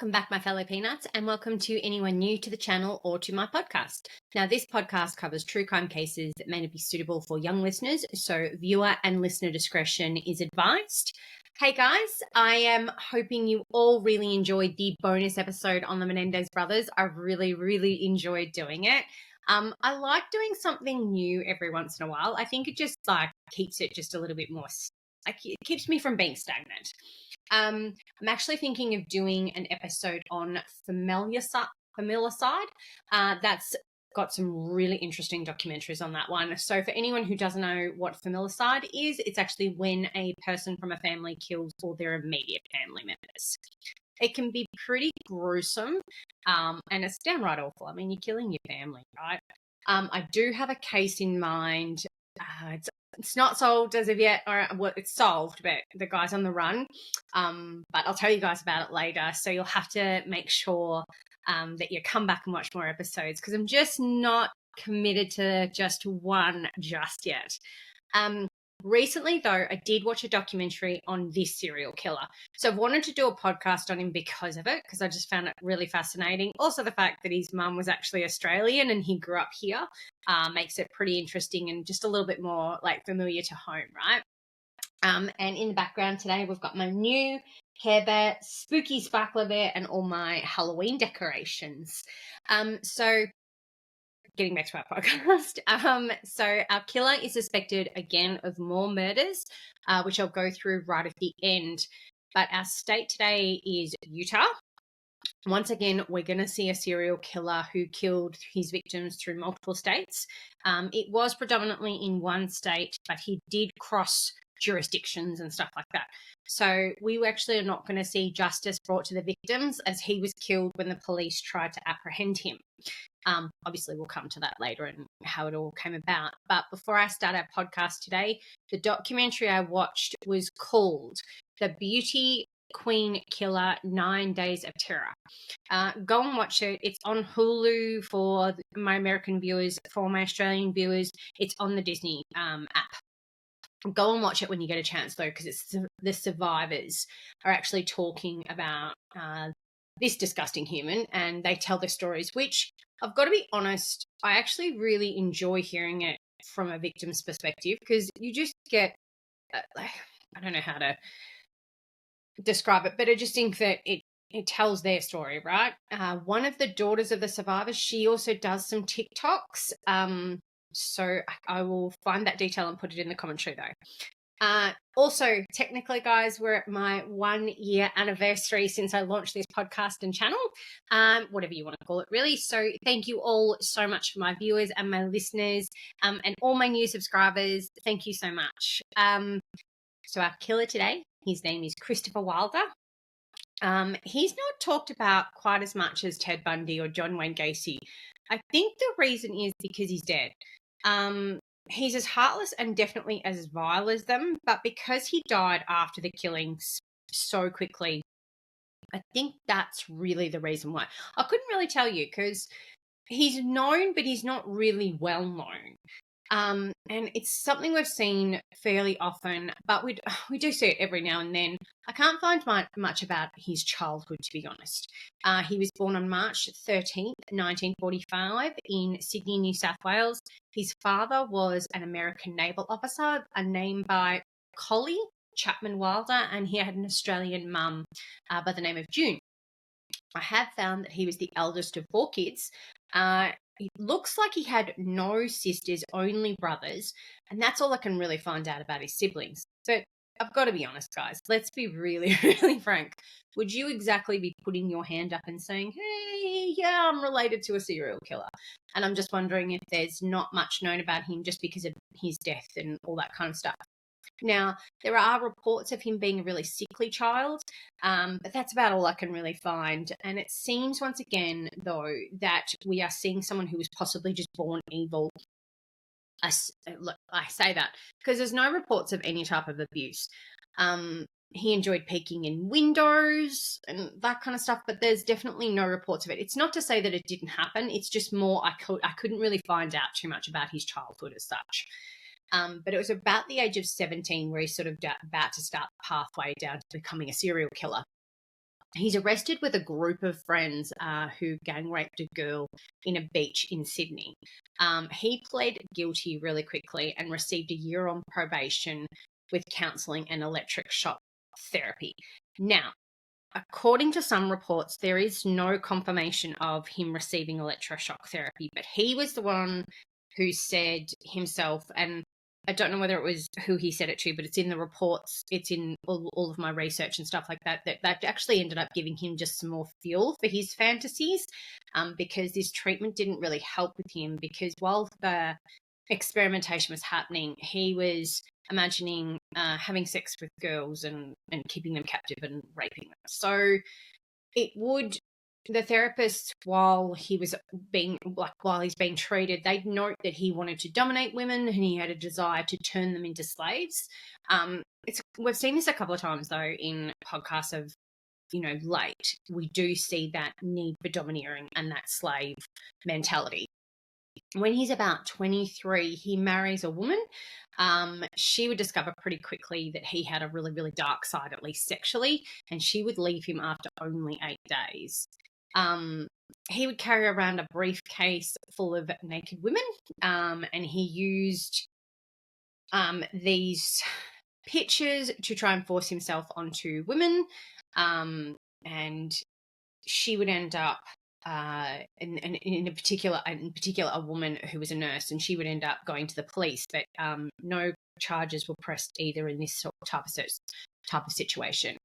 Welcome back, my fellow peanuts, and welcome to anyone new to the channel or to my podcast. Now, this podcast covers true crime cases that may not be suitable for young listeners, so viewer and listener discretion is advised. Hey guys, I am hoping you all really enjoyed the bonus episode on the Menendez brothers. I really enjoyed doing it. I like doing something new every once in a while. I think it just keeps it just a little bit more, it keeps me from being stagnant. I'm actually thinking of doing an episode on Familicide. That's got some really interesting documentaries on that one. So for anyone who doesn't know what Familicide is, it's actually when a person from a family kills all their immediate family members. It can be pretty gruesome, and it's downright awful. I mean, you're killing your family, right? I do have a case in mind. It's not solved as of yet, or well, it's solved, but the guy's on the run. But I'll tell you guys about it later. So you'll have to make sure that you come back and watch more episodes, because I'm just not committed to just one just yet. Recently, though, I did watch a documentary on this serial killer. So I've wanted to do a podcast on him because of it, because I just found it really fascinating. Also, the fact that his mum was actually Australian and he grew up here makes it pretty interesting and just a little bit more familiar to home, right? And in the background today, we've got my new Care Bear, spooky sparkler bear, and all my Halloween decorations. So getting back to our podcast. So our killer is suspected again of more murders, which I'll go through right at the end. But our state today is Utah. Once again, we're going to see a serial killer who killed his victims through multiple states. It was predominantly in one state, but he did cross jurisdictions and stuff like that. So we actually are not going to see justice brought to the victims, as he was killed when the police tried to apprehend him. Obviously, we'll come to that later and how it all came about. But before I start our podcast today, the documentary I watched was called The Beauty Queen Killer, 9 Days of Terror. Go and watch it. It's on Hulu for my American viewers. For my Australian viewers, it's on the Disney app. Go and watch it when you get a chance, though, because it's the survivors are actually talking about this disgusting human, and they tell their stories, which I've got to be honest, I actually really enjoy hearing it from a victim's perspective, because you just get, I don't know how to describe it, but I just think that it tells their story, right? One of the daughters of the survivors, she also does some TikToks. So I will find that detail and put it in the commentary, though. Also, technically, guys, we're at my 1 year anniversary since I launched this podcast and channel, whatever you want to call it, really. So thank you all so much for my viewers and my listeners, and all my new subscribers. Thank you so much. So our killer today, his name is Christopher Wilder. He's not talked about quite as much as Ted Bundy or John Wayne Gacy. I think the reason is because he's dead. He's as heartless and definitely as vile as them, but because he died after the killings so quickly, I think that's really the reason why. I couldn't really tell you, because he's known, but he's not really well known. And it's something we've seen fairly often, but we do see it every now and then. I can't find much about his childhood, to be honest. He was born on March 13th, 1945 in Sydney, New South Wales. His father was an American naval officer, named by Collie Chapman Wilder, and he had an Australian mum by the name of June. I have found that he was the eldest of 4 kids. It looks like he had no sisters, only brothers, and that's all I can really find out about his siblings. But I've got to be honest, guys, let's be really frank. Would you exactly be putting your hand up and saying, hey, yeah, I'm related to a serial killer? And I'm just wondering if there's not much known about him just because of his death and all that kind of stuff. Now, there are reports of him being a really sickly child, but that's about all I can really find. And it seems, once again, though, that we are seeing someone who was possibly just born evil. I say that because there's no reports of any type of abuse. He enjoyed peeking in windows and that kind of stuff, but there's definitely no reports of it. It's not to say that it didn't happen. It's just more I couldn't really find out too much about his childhood as such. But it was about the age of 17 where he's sort of about to start the pathway down to becoming a serial killer. He's arrested with a group of friends who gang raped a girl in a beach in Sydney. He pled guilty really quickly and received a year on probation with counselling and electric shock therapy. Now, according to some reports, there is no confirmation of him receiving electroshock therapy, but he was the one who said himself, and I don't know whether it was who he said it to, but it's in the reports, it's in all of my research and stuff like that, that actually ended up giving him just some more fuel for his fantasies, because this treatment didn't really help with him, because while the experimentation was happening, he was imagining having sex with girls and keeping them captive and raping them. So the therapist, while he's being treated, they'd note that he wanted to dominate women and he had a desire to turn them into slaves. We've seen this a couple of times though in podcasts of, late. We do see that need for domineering and that slave mentality. When he's about 23, he marries a woman. She would discover pretty quickly that he had a really, really dark side, at least sexually, and she would leave him after only 8 days. He would carry around a briefcase full of naked women, and he used these pictures to try and force himself onto women, and she would end up in particular a woman who was a nurse, and she would end up going to the police, but no charges were pressed either in this type of situation.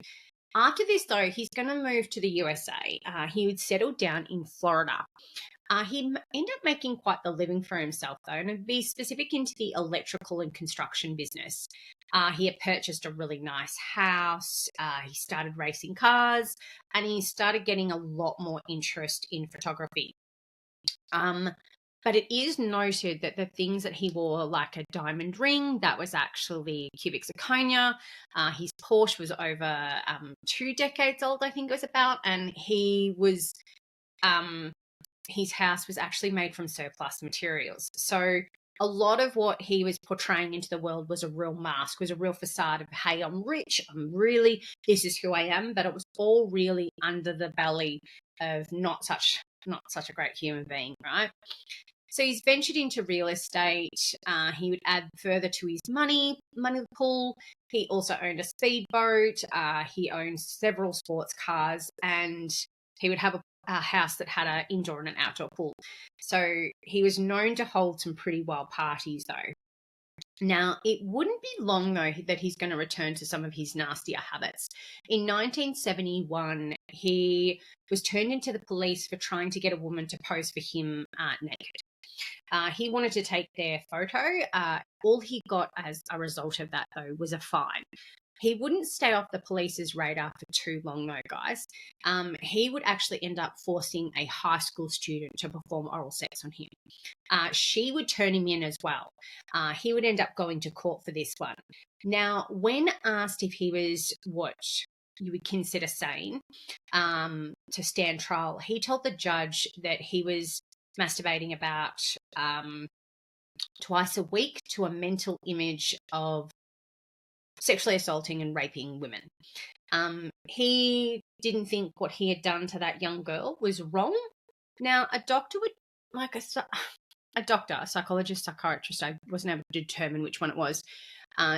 After this, though, he's going to move to the USA. He would settle down in Florida. He ended up making quite the living for himself, though, and to be specific, into the electrical and construction business. He had purchased a really nice house. He started racing cars, and he started getting a lot more interest in photography. But it is noted that the things that he wore, like a diamond ring, that was actually cubic zirconia. His Porsche was over 2 decades old, I think it was about, and his house was actually made from surplus materials. So a lot of what he was portraying into the world was a real mask, was a real facade of, hey, I'm rich, this is who I am, but it was all really under the belly of not such a great human being, right? So he's ventured into real estate. He would add further to his money pool. He also owned a speedboat. He owned several sports cars, and he would have a house that had an indoor and an outdoor pool. So he was known to hold some pretty wild parties, though. Now, it wouldn't be long, though, that he's going to return to some of his nastier habits. In 1971, he was turned into the police for trying to get a woman to pose for him naked. He wanted to take their photo. All he got as a result of that, though, was a fine. He wouldn't stay off the police's radar for too long, though, guys. He would actually end up forcing a high school student to perform oral sex on him. She would turn him in as well. He would end up going to court for this one. Now, when asked if he was what you would consider sane to stand trial, he told the judge that he was masturbating about twice a week to a mental image of sexually assaulting and raping women. He didn't think what he had done to that young girl was wrong. Now, a doctor would, a psychologist, psychiatrist, I wasn't able to determine which one it was,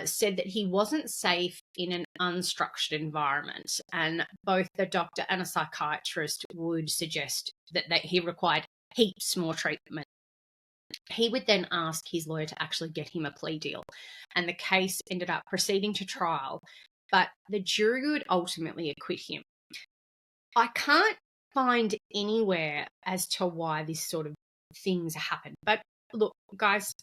said that he wasn't safe in an unstructured environment, and both the doctor and a psychiatrist would suggest that he required heaps more treatment. He would then ask his lawyer to actually get him a plea deal, and the case ended up proceeding to trial, but the jury would ultimately acquit him. I can't find anywhere as to why this sort of things happen, but look, guys,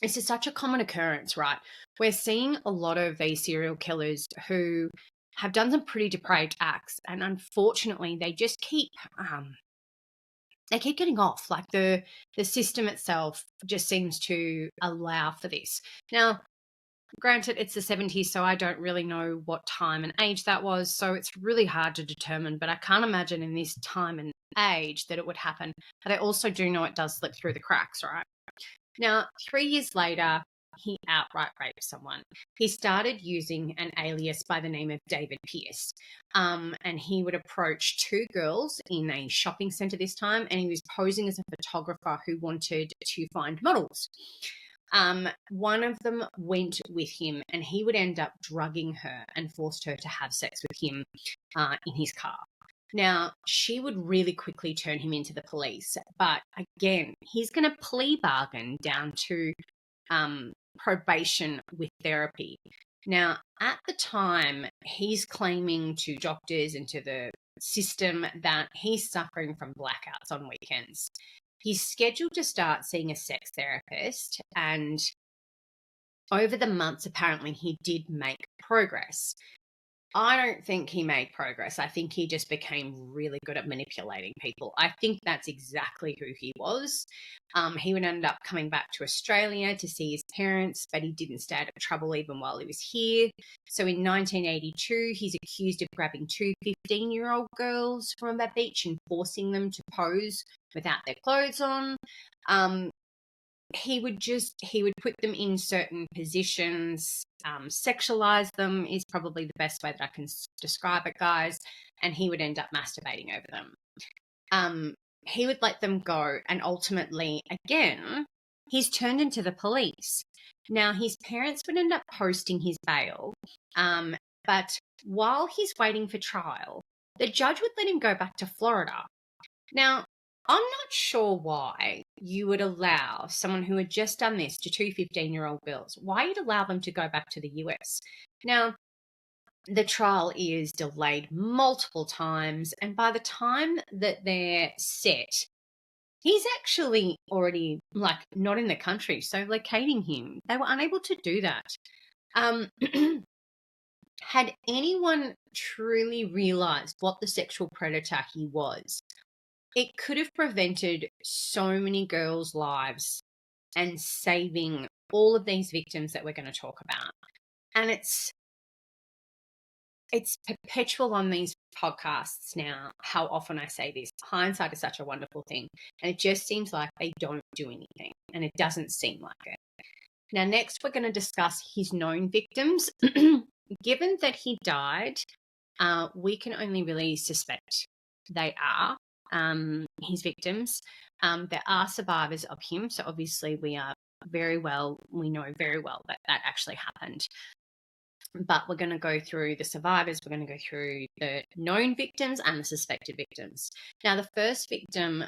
this is such a common occurrence, right? We're seeing a lot of these serial killers who have done some pretty depraved acts, and unfortunately they just keep getting off. Like the system itself just seems to allow for this. Now, granted, it's the 70s, so I don't really know what time and age that was, so it's really hard to determine, but I can't imagine in this time and age that it would happen. But I also do know it does slip through the cracks, right? Now, 3 years later, he outright raped someone. He started using an alias by the name of David Pierce. And he would approach two girls in a shopping centre this time, and he was posing as a photographer who wanted to find models. One of them went with him, and he would end up drugging her and forced her to have sex with him in his car. Now, she would really quickly turn him into the police, but again, he's going to plea bargain down to probation with therapy. Now, at the time, he's claiming to doctors and to the system that he's suffering from blackouts on weekends. He's scheduled to start seeing a sex therapist, and over the months, apparently, he did make progress. I don't think he made progress. I think he just became really good at manipulating people. I think that's exactly who he was. He would end up coming back to Australia to see his parents, but he didn't stay out of trouble even while he was here. So in 1982, he's accused of grabbing two 15-year-old girls from a beach and forcing them to pose without their clothes on. He would put them in certain positions, sexualize them is probably the best way that I can describe it, guys, and he would end up masturbating over them. He would let them go, and ultimately, again, he's turned into the police. Now, his parents would end up posting his bail, but while he's waiting for trial, the judge would let him go back to Florida. Now, I'm not sure why you would allow someone who had just done this to two 15-year-old girls, why you'd allow them to go back to the US. Now, the trial is delayed multiple times, and by the time that they're set, he's actually already, not in the country, so locating him, they were unable to do that. Had anyone truly realized what the sexual predator he was, it could have prevented so many girls' lives and saving all of these victims that we're going to talk about. And it's perpetual on these podcasts now, how often I say this. Hindsight is such a wonderful thing. And it just seems like they don't do anything. And it doesn't seem like it. Now, next, we're going to discuss his known victims. Given that he died, we can only really suspect they are his victims. There are survivors of him, so obviously we know very well that that actually happened. But we're going to go through the survivors, we're going to go through the known victims and the suspected victims. Now, the first victim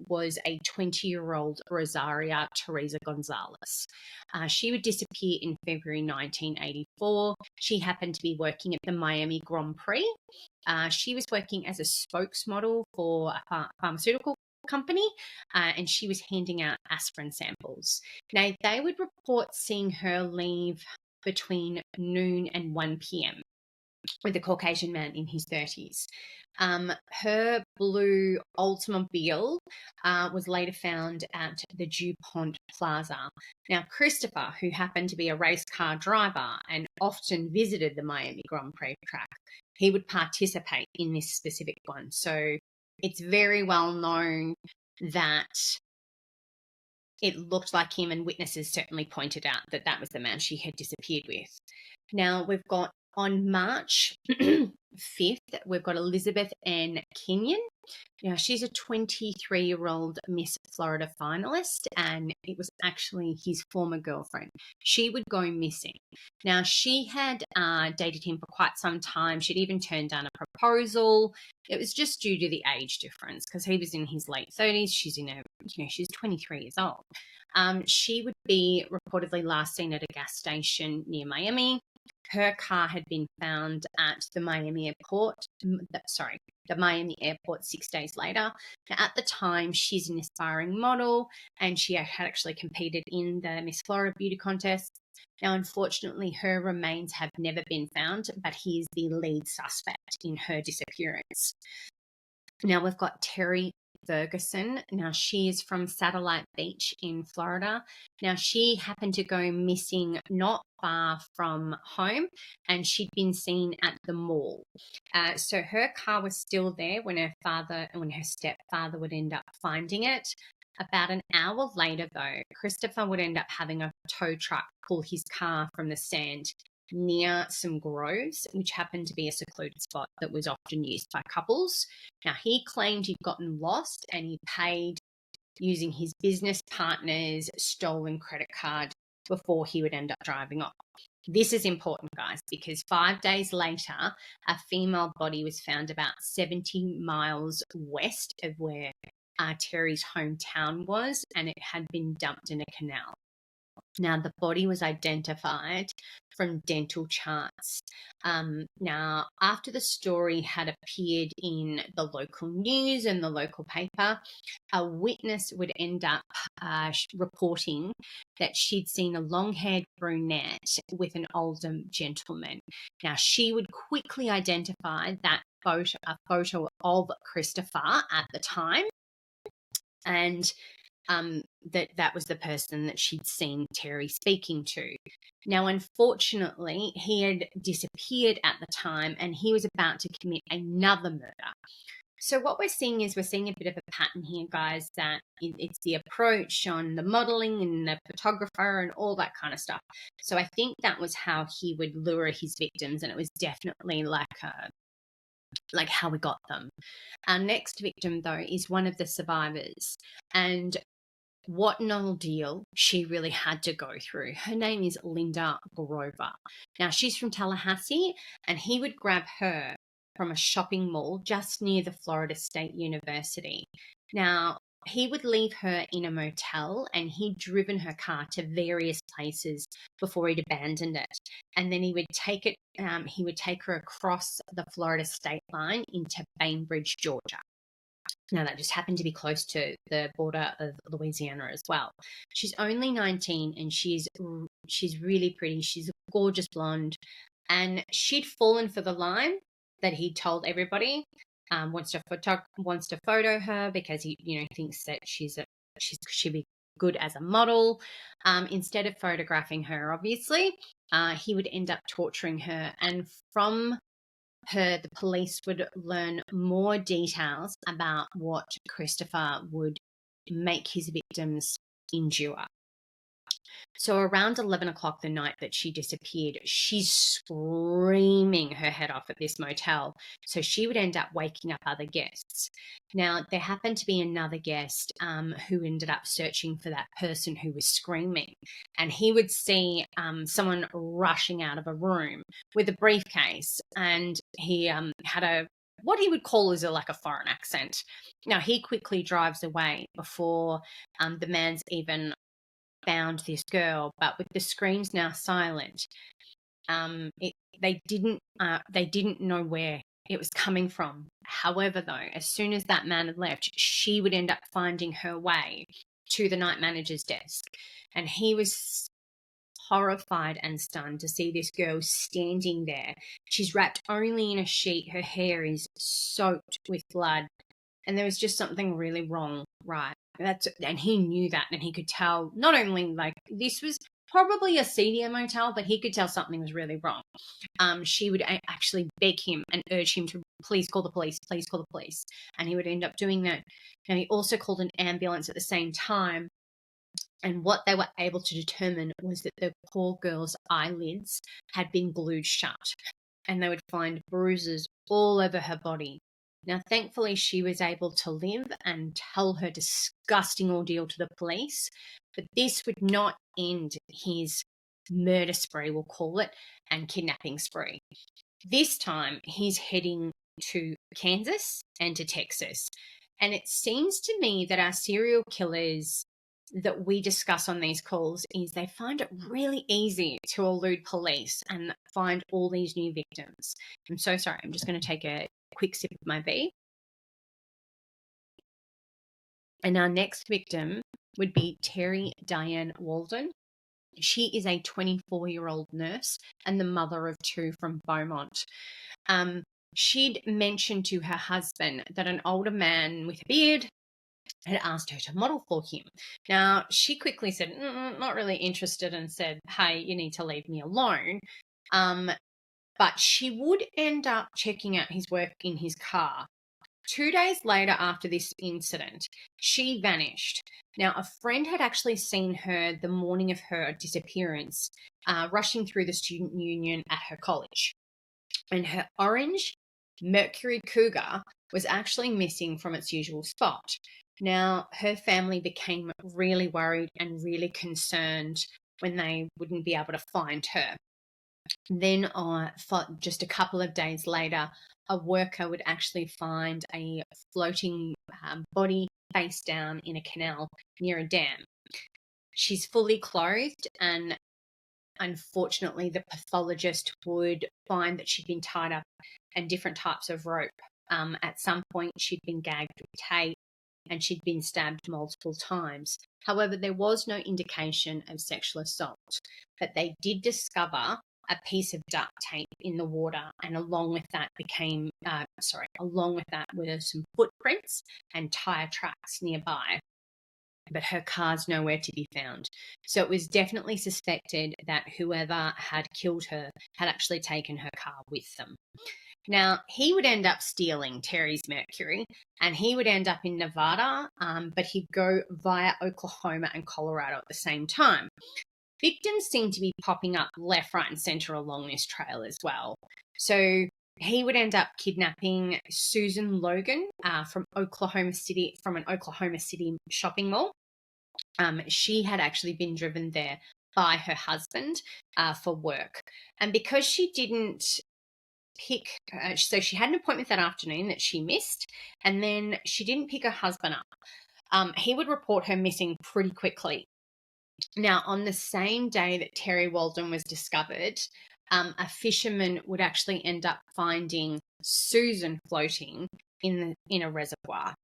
was a 20-year-old Rosaria Teresa Gonzalez. She would disappear in February 1984. She happened to be working at the Miami Grand Prix. She was working as a spokesmodel for a pharmaceutical company, and she was handing out aspirin samples. Now, they would report seeing her leave between noon and 1 p.m. with a Caucasian man in his 30s. Her blue Oldsmobile was later found at the DuPont Plaza. Now, Christopher, who happened to be a race car driver and often visited the Miami Grand Prix track, he would participate in this specific one. So it's very well known that it looked like him, and witnesses certainly pointed out that that was the man she had disappeared with. Now, we've got on March 5th, we've got Elizabeth Ann Kenyon. Now, she's a 23-year-old Miss Florida finalist, and it was actually his former girlfriend. She would go missing. Now, she had dated him for quite some time. She'd even turned down a proposal. It was just due to the age difference, because he was in his late 30s. She's she's 23 years old. She would be reportedly last seen at a gas station near Miami. Her car had been found at the Miami airport. The Miami airport 6 days later. Now, at the time, she's an aspiring model, and she had actually competed in the Miss Florida Beauty Contest. Now, unfortunately, her remains have never been found, but he is the lead suspect in her disappearance. Now, we've got Terry Ferguson. Now, she is from Satellite Beach in Florida. Now, she happened to go missing not far from home, and she'd been seen at the mall. So her car was still there when her stepfather would end up finding it. About an hour later, though, Christopher would end up having a tow truck pull his car from the sand near some groves, which happened to be a secluded spot that was often used by couples. Now, he claimed he'd gotten lost and he paid using his business partner's stolen credit card before he would end up driving off. This is important, guys, because 5 days later, a female body was found about 70 miles west of where Terry's hometown was, and it had been dumped in a canal. Now, the body was identified from dental charts. Now, after the story had appeared in the local news and the local paper, a witness would end up reporting that she'd seen a long-haired brunette with an older gentleman. Now, she would quickly identify a photo of Christopher at the time, and that was the person that she'd seen Terry speaking to. Now, unfortunately, he had disappeared at the time and he was about to commit another murder. So what we're seeing is a bit of a pattern here, guys, that it's the approach on the modeling and the photographer and all that kind of stuff. So I think that was how he would lure his victims, and it was definitely like how we got them. Our next victim, though, is one of the survivors, and what an ordeal she really had to go through. Her name is Linda Grover. Now, she's from Tallahassee, and he would grab her from a shopping mall just near the Florida State University. Now, he would leave her in a motel, and he'd driven her car to various places before he'd abandoned it. And then he would take her across the Florida state line into Bainbridge, Georgia. Now, that just happened to be close to the border of Louisiana as well. She's only 19, and she's really pretty. She's a gorgeous blonde, and she'd fallen for the line that he told everybody. Wants to photo her because he thinks that she'd be good as a model. Instead of photographing her, obviously, he would end up torturing her, and from her, the police would learn more details about what Christopher would make his victims endure. So around 11 o'clock the night that she disappeared, she's screaming her head off at this motel. So she would end up waking up other guests. Now, there happened to be another guest who ended up searching for that person who was screaming. And he would see someone rushing out of a room with a briefcase. And he had what he would call is like a foreign accent. Now, he quickly drives away before the man's even found this girl, but with the screams now silent, they didn't know where it was coming from. However, though, as soon as that man had left, she would end up finding her way to the night manager's desk, and he was horrified and stunned to see this girl standing there. She's wrapped only in a sheet. Her hair is soaked with blood, and there was just something really wrong, right? And he knew that, and he could tell not only like this was probably a seedier motel, but he could tell something was really wrong. She would actually beg him and urge him to please call the police, and he would end up doing that. Now, he also called an ambulance at the same time, and what they were able to determine was that the poor girl's eyelids had been glued shut, and they would find bruises all over her body. Now, thankfully, she was able to live and tell her disgusting ordeal to the police, but this would not end his murder spree, we'll call it, and kidnapping spree. This time, he's heading to Kansas and to Texas, and it seems to me that our serial killers that we discuss on these calls is they find it really easy to elude police and find all these new victims. I'm so sorry. I'm just going to take a quick sip of my bee. And our next victim would be Terry Diane Walden. She is a 24-year-old nurse and the mother of two from Beaumont. She'd mentioned to her husband that an older man with a beard had asked her to model for him. Now, she quickly said, not really interested, and said, hey, you need to leave me alone. But she would end up checking out his work in his car. 2 days later after this incident, she vanished. Now, a friend had actually seen her the morning of her disappearance, rushing through the student union at her college. And her orange Mercury Cougar was actually missing from its usual spot. Now, her family became really worried and really concerned when they wouldn't be able to find her. Then, just a couple of days later, a worker would actually find a floating body face down in a canal near a dam. She's fully clothed, and unfortunately, the pathologist would find that she'd been tied up and different types of rope. At some point, she'd been gagged with tape and she'd been stabbed multiple times. However, there was no indication of sexual assault, but they did discover a piece of duct tape in the water, and along with that were some footprints and tire tracks nearby. But her car's nowhere to be found. So it was definitely suspected that whoever had killed her had actually taken her car with them. Now, he would end up stealing Terry's Mercury, and he would end up in Nevada, but he'd go via Oklahoma and Colorado at the same time. Victims seem to be popping up left, right, and center along this trail as well. So he would end up kidnapping Susan Logan from an Oklahoma City shopping mall. She had actually been driven there by her husband for work. And because she didn't pick, so she had an appointment that afternoon that she missed, and then she didn't pick her husband up. He would report her missing pretty quickly. Now, on the same day that Terry Walden was discovered, a fisherman would actually end up finding Susan floating in a reservoir.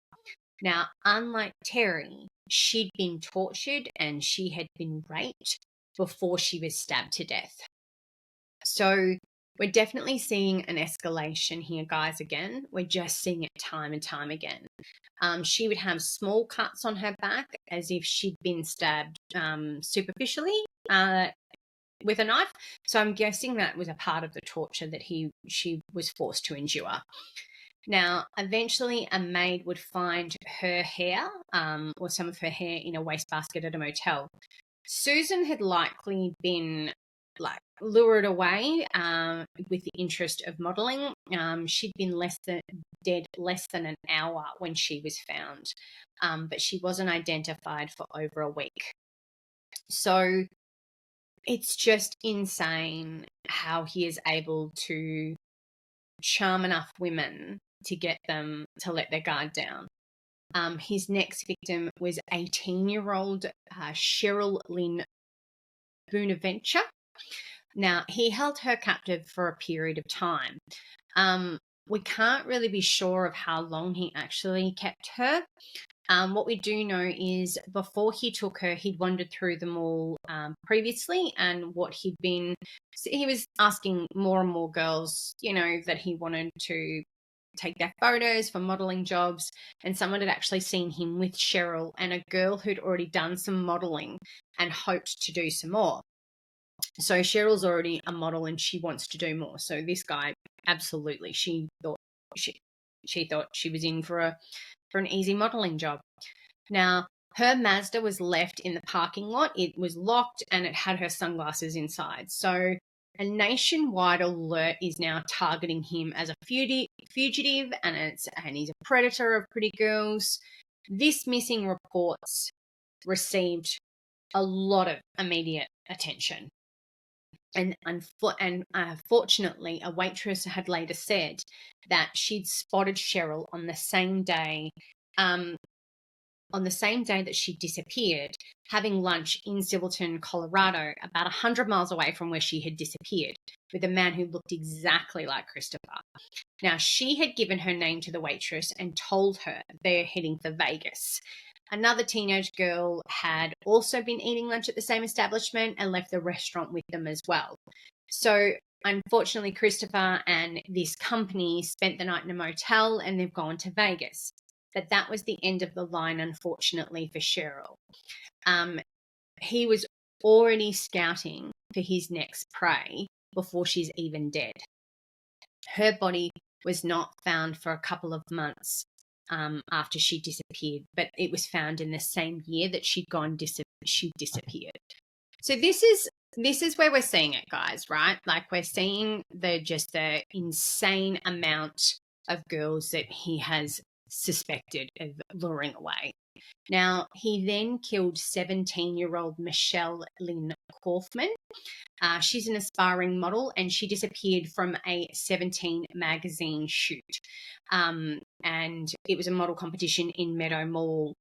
Now, unlike Terry, she'd been tortured and she had been raped before she was stabbed to death. So we're definitely seeing an escalation here, guys, again. We're just seeing it time and time again. She would have small cuts on her back as if she'd been stabbed superficially with a knife. So I'm guessing that was a part of the torture that she was forced to endure. Now, eventually a maid would find her hair or some of her hair in a wastebasket at a motel. Susan had likely been lured away with the interest of modelling. She'd been dead less than an hour when she was found, but she wasn't identified for over a week. So it's just insane how he is able to charm enough women to get them to let their guard down. His next victim was 18-year-old Cheryl Lynn Bonaventure. Now, he held her captive for a period of time. We can't really be sure of how long he actually kept her. What we do know is before he took her, he'd wandered through the mall previously, and he was asking more and more girls, that he wanted to take their photos for modelling jobs, and someone had actually seen him with Cheryl and a girl who'd already done some modelling and hoped to do some more. So Cheryl's already a model and she wants to do more. So this guy, absolutely, she thought she was in for an easy modelling job. Now, her Mazda was left in the parking lot. It was locked and it had her sunglasses inside. So a nationwide alert is now targeting him as a fugitive, and he's a predator of pretty girls. This missing reports received a lot of immediate attention. And fortunately, a waitress had later said that she'd spotted Cheryl on the same day that she disappeared, having lunch in Silverton, Colorado, about 100 miles away from where she had disappeared, with a man who looked exactly like Christopher. Now, she had given her name to the waitress and told her they're heading for Vegas. Another teenage girl had also been eating lunch at the same establishment and left the restaurant with them as well. So, unfortunately, Christopher and this company spent the night in a motel and they've gone to Vegas. But that was the end of the line, unfortunately, for Cheryl. He was already scouting for his next prey before she's even dead. Her body was not found for a couple of months after she disappeared, but it was found in the same year that she disappeared. So this is where we're seeing it, guys, right? Like, we're seeing the insane amount of girls that he has suspected of luring away. Now, he then killed 17-year-old Michelle Lynn Kaufman. She's an aspiring model, and she disappeared from a 17 magazine shoot. And it was a model competition in Meadow Mall.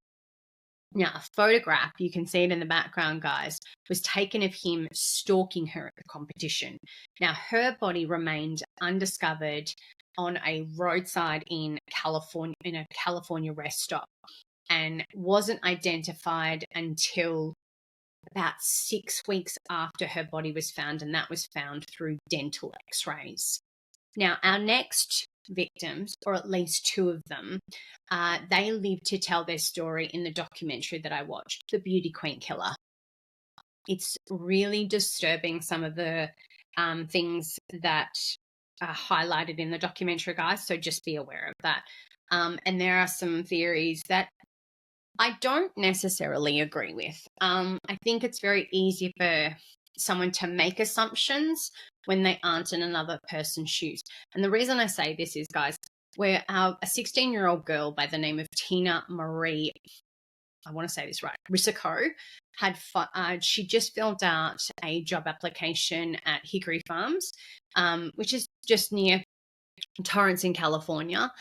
Now, a photograph, you can see it in the background, guys, was taken of him stalking her at the competition. Now, her body remained undiscovered on a roadside in a California rest stop, and wasn't identified until about 6 weeks after her body was found, and that was found through dental x-rays. Now, our next victims, or at least two of them, they lived to tell their story in the documentary that I watched, The Beauty Queen Killer. It's really disturbing, some of the things that are highlighted in the documentary, guys, so just be aware of that. And there are some theories that I don't necessarily agree with. I think it's very easy for someone to make assumptions when they aren't in another person's shoes. And the reason I say this is, guys, where a 16-year-old girl by the name of Tina Marie, I want to say this right, Risiko, she just filled out a job application at Hickory Farms, which is just near Torrance in California.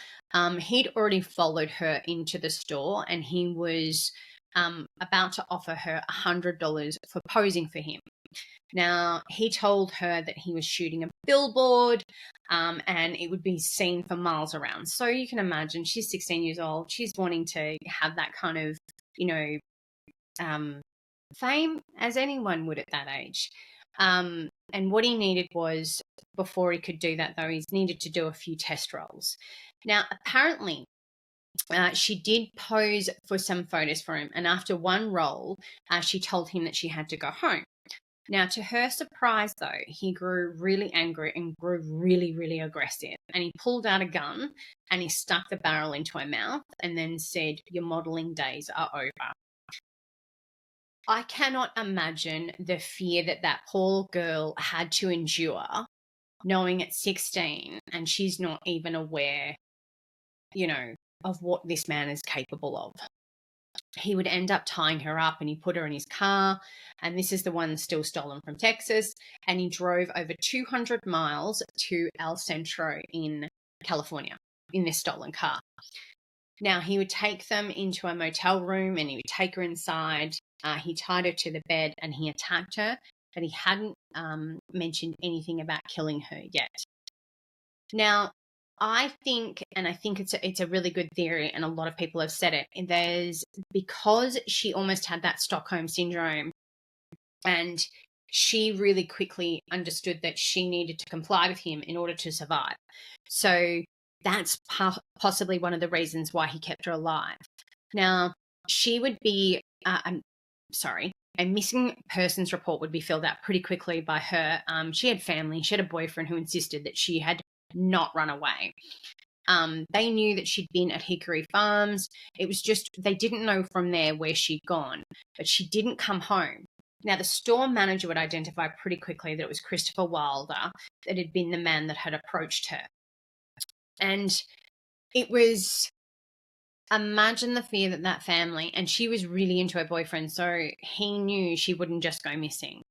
He'd already followed her into the store, and he was about to offer her $100 for posing for him. Now, he told her that he was shooting a billboard, and it would be seen for miles around. So you can imagine, she's 16 years old. She's wanting to have that kind of, fame, as anyone would at that age. And what he needed was, before he could do that, though, he needed to do a few test rolls. Now, apparently, she did pose for some photos for him, and after one roll, she told him that she had to go home. Now, to her surprise, though, he grew really angry and grew really, really aggressive, and he pulled out a gun and he stuck the barrel into her mouth and then said, "Your modelling days are over." I cannot imagine the fear that poor girl had to endure, knowing at 16 and she's not even aware, of what this man is capable of. He would end up tying her up, and he put her in his car, and this is the one still stolen from Texas, and he drove over 200 miles to El Centro in California in this stolen car. Now, he would take them into a motel room, and he would take her inside. He tied her to the bed, and he attacked her, but he hadn't mentioned anything about killing her yet. Now, I think it's a really good theory, and a lot of people have said it. Because she almost had that Stockholm syndrome, and she really quickly understood that she needed to comply with him in order to survive. So that's possibly one of the reasons why he kept her alive. Now, she would be, a missing persons report would be filled out pretty quickly by her. She had family. She had a boyfriend who insisted that she had not run away. They knew that she'd been at Hickory Farms. It was just, they didn't know from there where she'd gone, but she didn't come home. Now, the store manager would identify pretty quickly that it was Christopher Wilder that had been the man that had approached her. And it was, imagine the fear that family, and she was really into her boyfriend, so he knew she wouldn't just go missing.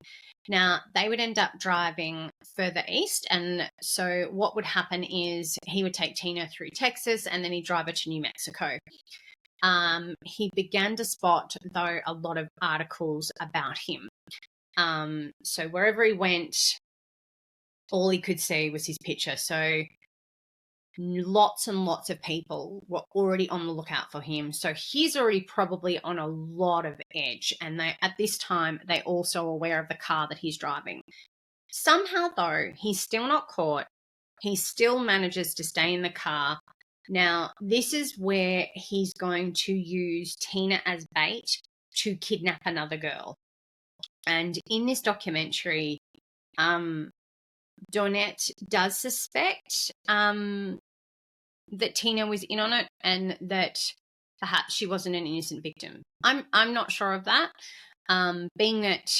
Now, they would end up driving further east, and so what would happen is he would take Tina through Texas, and then he'd drive her to New Mexico. He began to spot, though, a lot of articles about him. So wherever he went, all he could see was his picture. So lots and lots of people were already on the lookout for him. So he's already probably on a lot of edge. And at this time, they're also aware of the car that he's driving. Somehow, though, he's still not caught. He still manages to stay in the car. Now, this is where he's going to use Tina as bait to kidnap another girl. And in this documentary, Donette does suspect that Tina was in on it and that perhaps she wasn't an innocent victim. I'm not sure of that, being that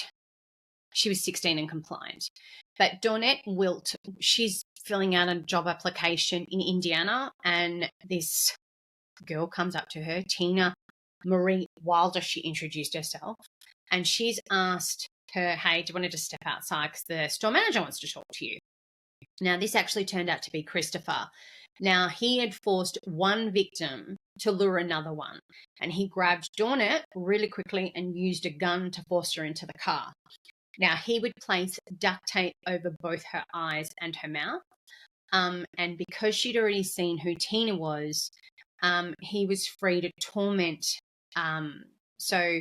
she was 16 and compliant. But Dawnette Wilt, she's filling out a job application in Indiana, and this girl comes up to her, Tina Marie Wilder, she introduced herself, and she's asked her, hey, do you want to just step outside because the store manager wants to talk to you? Now, this actually turned out to be Christopher. Now, he had forced one victim to lure another one, and he grabbed Dawnette really quickly and used a gun to force her into the car. Now, he would place duct tape over both her eyes and her mouth, and because she'd already seen who Tina was, he was free to torment. So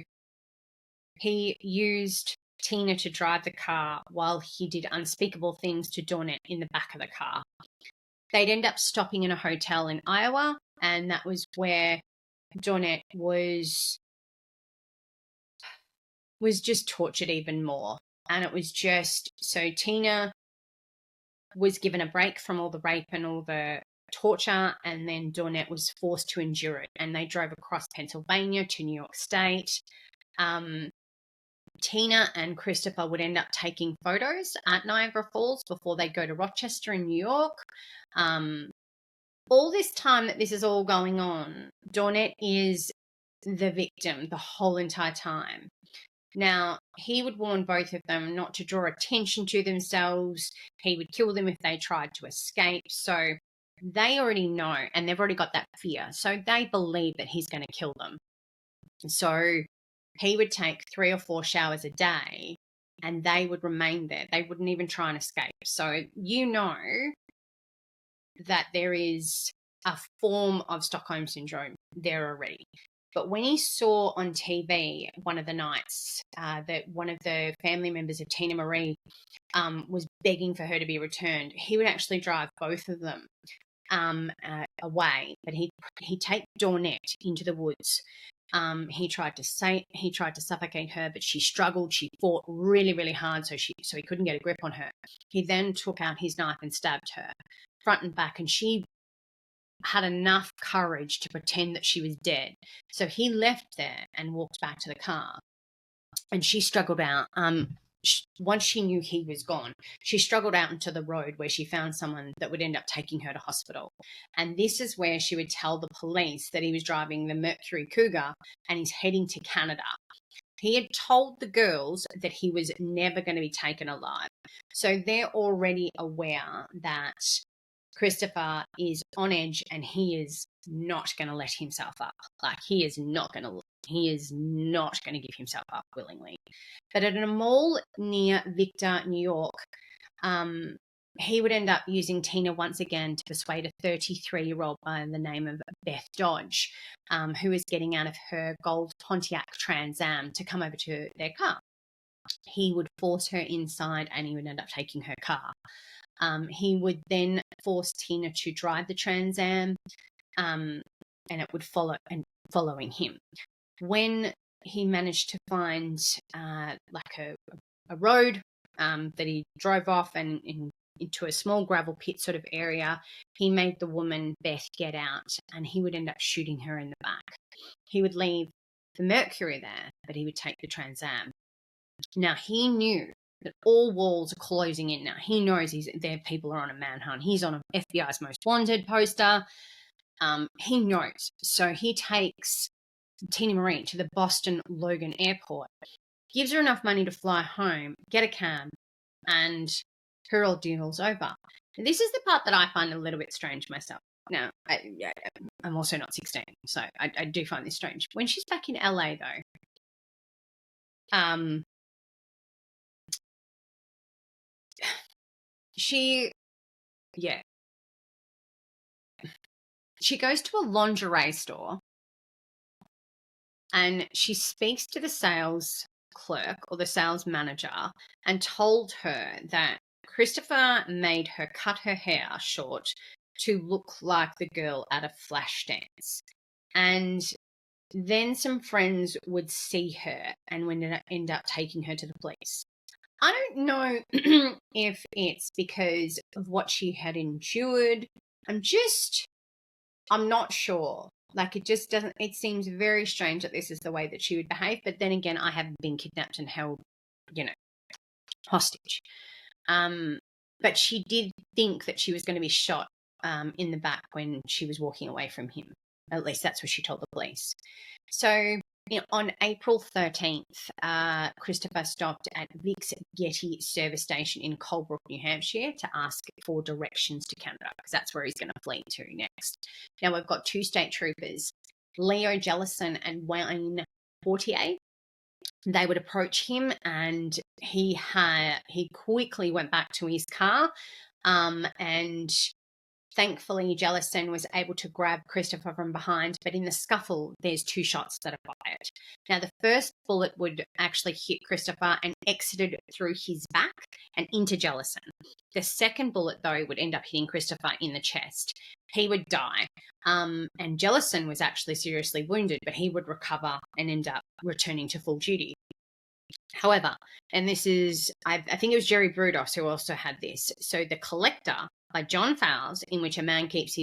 he used Tina to drive the car while he did unspeakable things to Dawnette in the back of the car. They'd end up stopping in a hotel in Iowa, and that was where Dawnette was just tortured even more. And it was just, so Tina was given a break from all the rape and all the torture, and then Dawnette was forced to endure it. And they drove across Pennsylvania to New York State. Tina and Christopher would end up taking photos at Niagara Falls before they go to Rochester in New York. All this time that this is all going on, Dawnette is the victim the whole entire time. Now, he would warn both of them not to draw attention to themselves. He would kill them if they tried to escape. So they already know, and they've already got that fear. So they believe that he's going to kill them. So he would take 3 or 4 showers a day, and they would remain there. They wouldn't even try and escape. So you know that there is a form of Stockholm Syndrome there already. But when he saw on TV one of the nights that one of the family members of Tina Marie was begging for her to be returned, he would actually drive both of them away. But he'd take Dawnette into the woods. He tried to suffocate her, but she struggled. She fought really, really hard, so he couldn't get a grip on her. He then took out his knife and stabbed her front and back, and she had enough courage to pretend that she was dead. So he left there and walked back to the car, and she struggled out. Once she knew he was gone, she struggled out into the road where she found someone that would end up taking her to hospital. And this is where she would tell the police that he was driving the Mercury Cougar and he's heading to Canada. He had told the girls that he was never going to be taken alive. So they're already aware that Christopher is on edge and he is not going to let himself up. Like, he is not going to give himself up willingly. But at a mall near Victor, New York, he would end up using Tina once again to persuade a 33-year-old by the name of Beth Dodge, who was getting out of her gold Pontiac Trans Am to come over to their car. He would force her inside and he would end up taking her car. He would then force Tina to drive the Trans Am, and it would following him. When he managed to find like a road that he drove off and into a small gravel pit sort of area, he made the woman Beth get out, and he would end up shooting her in the back. He would leave the Mercury there, but he would take the Trans Am. Now, he knew that all walls are closing in now. He knows people are on a manhunt. He's on a FBI's Most Wanted poster. He knows. So he takes Tina Marie to the Boston Logan Airport, gives her enough money to fly home, get a cab, and her ordeal's over. And this is the part that I find a little bit strange myself. Now, I'm also not 16, so I do find this strange. When she's back in LA, though, she goes to a lingerie store and she speaks to the sales clerk or the sales manager and told her that Christopher made her cut her hair short to look like the girl at a flash dance. And then some friends would see her and would end up taking her to the police. I don't know if it's because of what she had endured. I'm just I'm not sure. Like, it just doesn't, it seems very strange that this is the way that she would behave. But then again, I haven't been kidnapped and held, hostage. But she did think that she was going to be shot in the back when she was walking away from him. At least that's what she told the police. So on April 13th, Christopher stopped at Vic's Getty service station in Colebrook, New Hampshire, to ask for directions to Canada, because that's where he's going to flee to next. Now, we've got two state troopers, Leo Jellison and Wayne Portier. They would approach him, and he quickly went back to his car, and thankfully Jellison was able to grab Christopher from behind, but in the scuffle there's two shots that are fired. Now, the first bullet would actually hit Christopher and exited through his back and into Jellison. The second bullet, though, would end up hitting Christopher in the chest. He would die. And Jellison was actually seriously wounded, but he would recover and end up returning to full duty. However, and this is, I think it was Jerry Brudos who also had this. So The Collector by John Fowles, in which a man keeps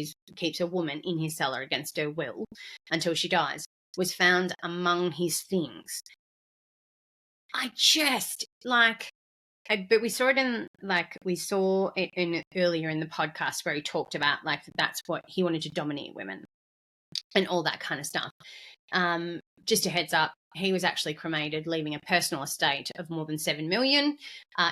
a woman in his cellar against her will until she dies, was found among his things. But we saw it earlier in the podcast where he talked about that's what he wanted to dominate women and all that kind of stuff. Just a heads up, he was actually cremated, leaving a personal estate of more than $7 million.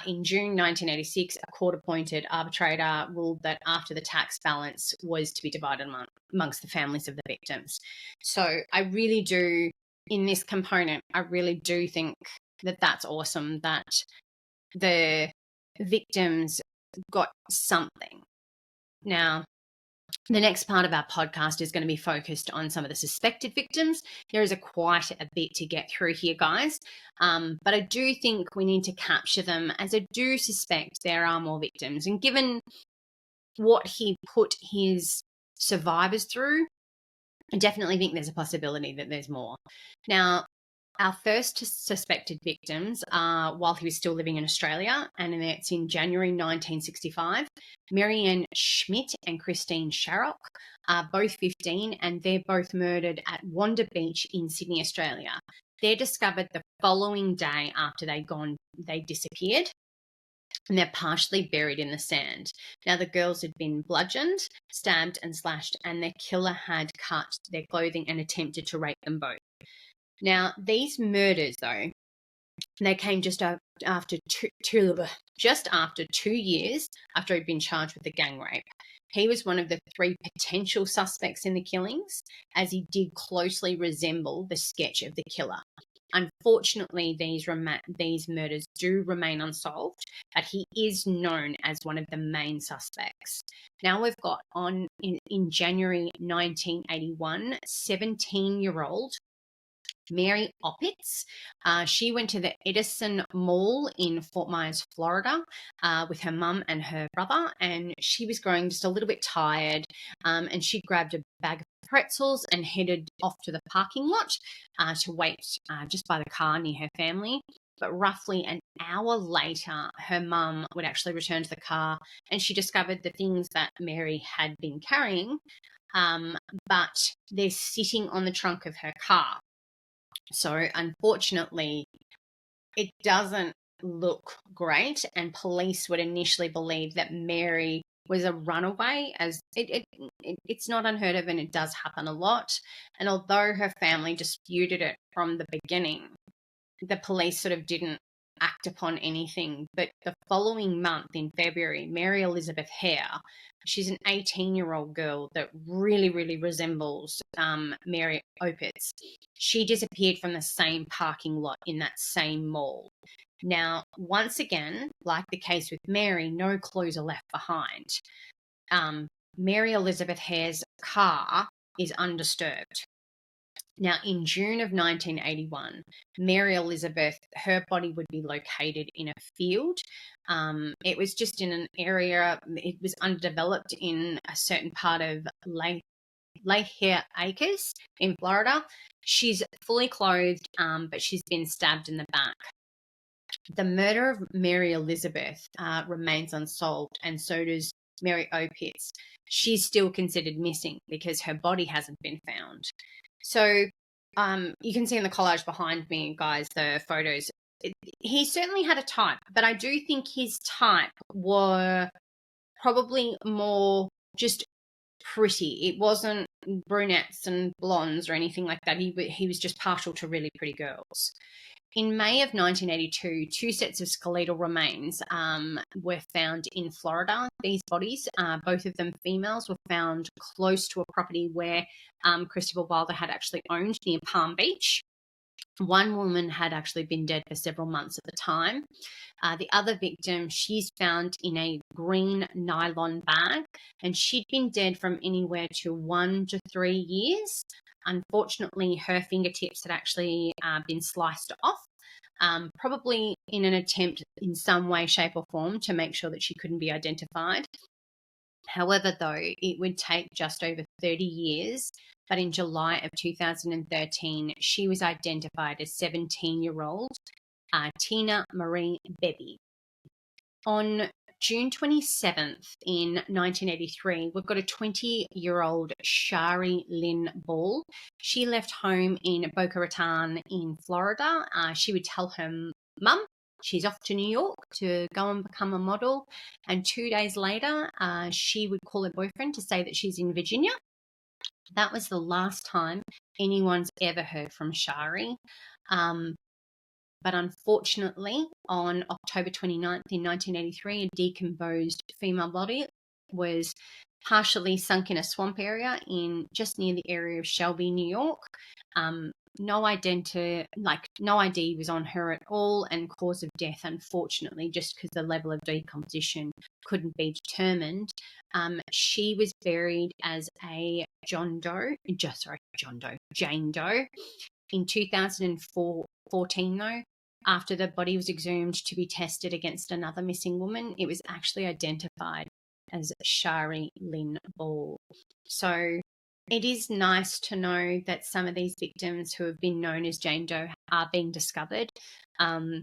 In June 1986, a court-appointed arbitrator ruled that after the tax balance was to be divided amongst the families of the victims. So I really do, in this component, I really do think that that's awesome that the victims got something. Now, the next part of our podcast is going to be focused on some of the suspected victims. There is quite a bit to get through here, guys. But I do think we need to capture them, as I do suspect there are more victims. And given what he put his survivors through, I definitely think there's a possibility that there's more. Now, our first suspected victims are while he was still living in Australia, and it's in January 1965. Marianne Schmidt and Christine Sharrock are both 15, and they're both murdered at Wanda Beach in Sydney, Australia. They're discovered the following day after they disappeared, and they're partially buried in the sand. Now, the girls had been bludgeoned, stabbed and slashed, and their killer had cut their clothing and attempted to rape them both. Now, these murders, though, they came just after 2 years after he'd been charged with the gang rape. He was one of the 3 potential suspects in the killings, as he did closely resemble the sketch of the killer. Unfortunately, these murders do remain unsolved, but he is known as one of the main suspects. Now, we've got in January 1981, 17-year-old Mary Opitz. She went to the Edison Mall in Fort Myers, Florida, with her mum and her brother, and she was growing just a little bit tired, and she grabbed a bag of pretzels and headed off to the parking lot to wait just by the car near her family. But roughly an hour later, her mum would actually return to the car, and she discovered the things that Mary had been carrying, but they're sitting on the trunk of her car. So, unfortunately, it doesn't look great, and police would initially believe that Mary was a runaway, as it's not unheard of and it does happen a lot. And although her family disputed it from the beginning, the police sort of didn't act upon anything. But the following month, in February, Mary Elizabeth Hare, she's an 18-year-old girl that really, really resembles Mary Opitz. She disappeared from the same parking lot in that same mall. Now, once again, like the case with Mary, no clues are left behind. Mary Elizabeth Hare's car is undisturbed. Now, in June of 1981, Mary Elizabeth, her body would be located in a field. It was just in an area, it was underdeveloped in a certain part of Lake Acres in Florida. She's fully clothed, but she's been stabbed in the back. The murder of Mary Elizabeth remains unsolved, and so does Mary Opitz, she's still considered missing because her body hasn't been found. So you can see in the collage behind me, guys, the photos. He certainly had a type, but I do think his type were probably more just pretty. It wasn't brunettes and blondes or anything like that. He was just partial to really pretty girls. In May of 1982, 2 sets of skeletal remains were found in Florida. These bodies, both of them females, were found close to a property where Christopher Wilder had actually owned near Palm Beach. One woman had actually been dead for several months at the time. The other victim, she's found in a green nylon bag, and she'd been dead from anywhere to 1 to 3 years. Unfortunately, her fingertips had actually been sliced off, probably in an attempt in some way, shape or form to make sure that she couldn't be identified. However, though, it would take just over 30 years, but in July of 2013, she was identified as 17-year-old Tina Marie Bebby. On June 27th in 1983, we've got a 20-year-old Shari Lynn Ball. She left home in Boca Raton in Florida. She would tell her mum she's off to New York to go and become a model. And 2 days later, she would call her boyfriend to say that she's in Virginia. That was the last time anyone's ever heard from Shari. But unfortunately, on October 29th in 1983, a decomposed female body was partially sunk in a swamp area just near the area of Shelby, New York. No ID was on her at all, and cause of death, unfortunately, just because the level of decomposition couldn't be determined. She was buried as a Jane Doe. In 2014, though, after the body was exhumed to be tested against another missing woman, it was actually identified as Shari Lynn Ball. So it is nice to know that some of these victims who have been known as Jane Doe are being discovered. I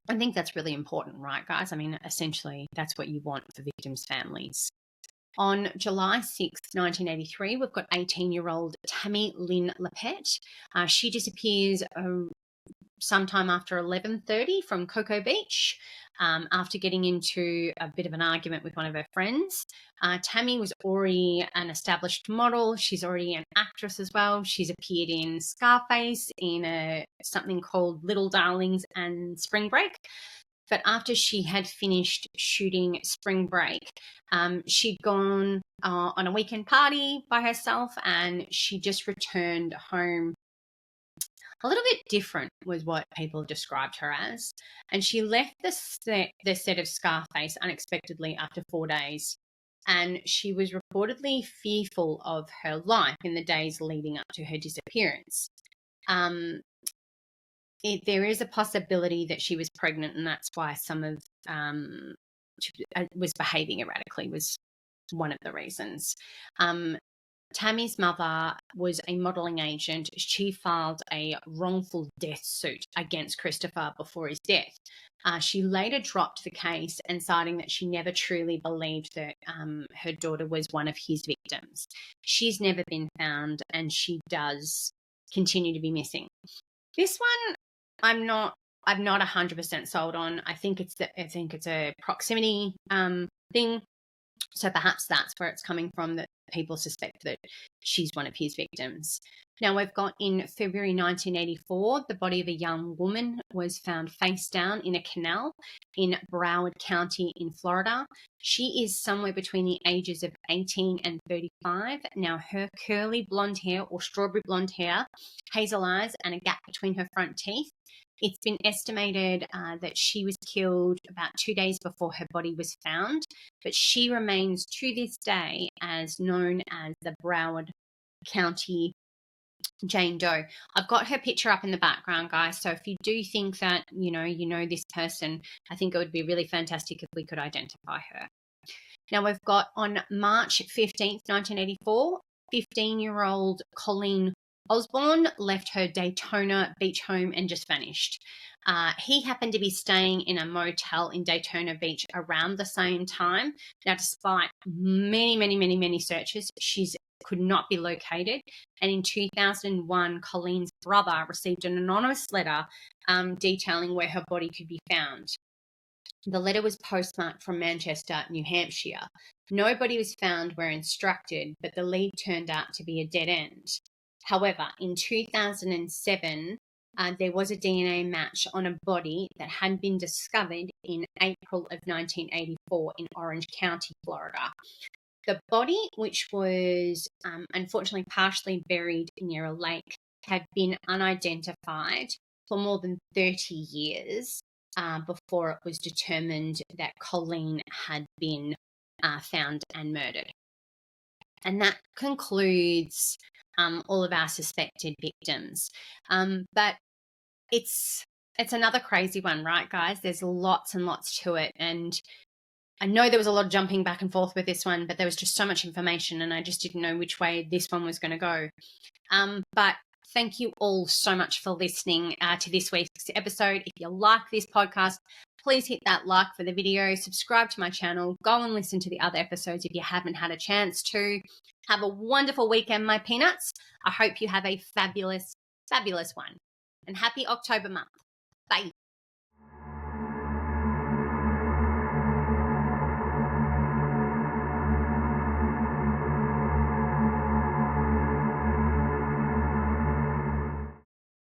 think that's really important, right, guys? I mean, essentially, that's what you want for victims' families. On July 6th, 1983, we've got 18-year-old Tammy Lynn Lepet. She disappears sometime after 11:30 from Cocoa Beach after getting into a bit of an argument with one of her friends. Tammy was already an established model. She's already an actress as well. She's appeared in Scarface, in something called Little Darlings and Spring Break. But after she had finished shooting Spring Break, she'd gone on a weekend party by herself, and she just returned home a little bit different, was what people described her as. And she left the set of Scarface unexpectedly after 4 days. And she was reportedly fearful of her life in the days leading up to her disappearance. There is a possibility that she was pregnant, and that's why she was behaving erratically, was one of the reasons. Tammy's mother was a modelling agent. She filed a wrongful death suit against Christopher before his death. She later dropped the case and citing that she never truly believed that her daughter was one of his victims. She's never been found, and she does continue to be missing. This one, I'm not 100% sold on. I think it's a proximity thing. So perhaps that's where it's coming from, that people suspect that she's one of his victims. Now, we've got in February 1984, the body of a young woman was found face down in a canal in Broward County in Florida. She is somewhere between the ages of 18 and 35. Now, her curly blonde hair or strawberry blonde hair, hazel eyes, and a gap between her front teeth. It's been estimated that she was killed about 2 days before her body was found, but she remains to this day as known as the Broward County Jane Doe. I've got her picture up in the background, guys, so if you do think that, you know this person, I think it would be really fantastic if we could identify her. Now, we've got on March 15th, 1984, 15-year-old Colleen Osborne left her Daytona Beach home and just vanished. He happened to be staying in a motel in Daytona Beach around the same time. Now, despite many searches, she could not be located. And in 2001, Colleen's brother received an anonymous letter detailing where her body could be found. The letter was postmarked from Manchester, New Hampshire. Nobody was found where instructed, but the lead turned out to be a dead end. However, in 2007, there was a DNA match on a body that had been discovered in April of 1984 in Orange County, Florida. The body, which was unfortunately partially buried near a lake, had been unidentified for more than 30 years before it was determined that Colleen had been found and murdered. And that concludes all of our suspected victims. But it's another crazy one, right, guys? There's lots and lots to it. And I know there was a lot of jumping back and forth with this one, but there was just so much information and I just didn't know which way this one was going to go. But thank you all so much for listening to this week's episode. If you like this podcast, please hit that like for the video, subscribe to my channel, go and listen to the other episodes if you haven't had a chance to. Have a wonderful weekend, my peanuts. I hope you have a fabulous one. And happy October month. Bye.